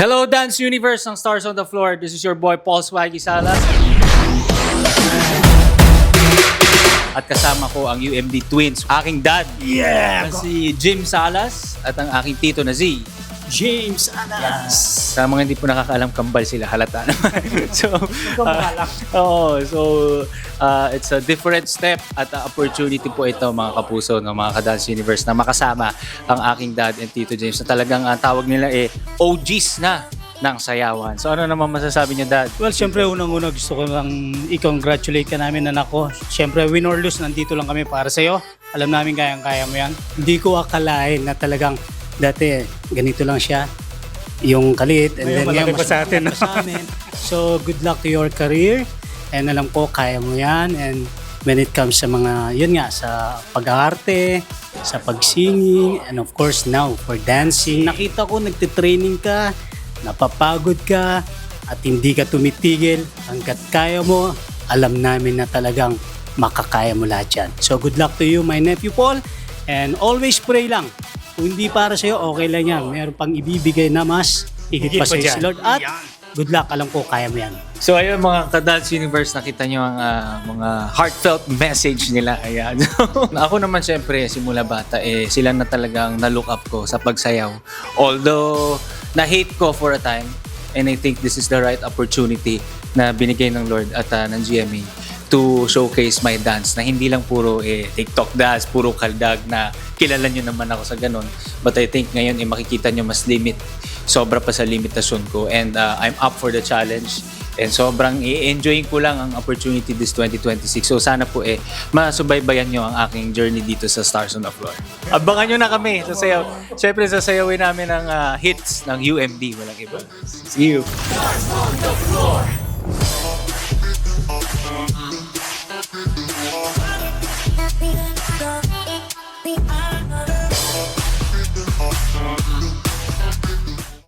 Hello Dance Universe ng Stars on the Floor. This is your boy Paul Swaggy Salas. At kasama ko ang UMD Twins, aking dad na si Jim Salas at ang aking tito na si James Anas. Sa mga hindi po nakakaalam, kambal sila, halata naman. It's a different step at opportunity po ito mga kapuso ng mga ka-Dance Universe na makasama ang aking dad and Tito James na talagang ang tawag nila OGs na ng sayawan. So ano naman masasabi niyo, Dad? Well, syempre unang-una gusto ko lang i-congratulate ka namin anak ko. Syempre win or lose, nandito lang kami para sa'yo. Alam namin kayang-kaya mo yan. Hindi ko akalain na talagang dati ganito lang siya, yung kalit, and then ngayon mas sa atin. Sa amin. So good luck to your career, and alam ko kaya mo yan. And when it comes sa mga, yun nga, sa pag-aarte, sa pag-singing, and of course now for dancing, nakita ko nagtitraining ka, napapagod ka, at hindi ka tumitigil. Hanggat kaya mo, alam namin na talagang makakaya mo lahat yan. So good luck to you, my nephew Paul, and always pray lang. Kung hindi para sa'yo, okay lang yan. Meron pang ibibigay na mas higit pa sa'yo si Lord. At good luck, alam ko kaya mo yan. So ayun mga ka-Dance Universe, nakita nyo ang mga heartfelt message nila. Ayan. Ako naman syempre, simula bata, sila na talagang na-look up ko sa pagsayaw. Although, na-hate ko for a time, and I think this is the right opportunity na binigay ng Lord at ng GMA to showcase my dance na hindi lang puro TikTok dance, puro kaldag na kilala nyo naman ako sa ganun. But I think ngayon makikita nyo mas limit, sobra pa sa limitasyon ko, and I'm up for the challenge and sobrang i-enjoying ko lang ang opportunity this 2026. So sana po masubaybayan nyo ang aking journey dito sa Stars on the Floor. Abangan nyo na kami sa sayaw. Siyempre sasayawin namin ang hits ng UMD, walang iba. See you!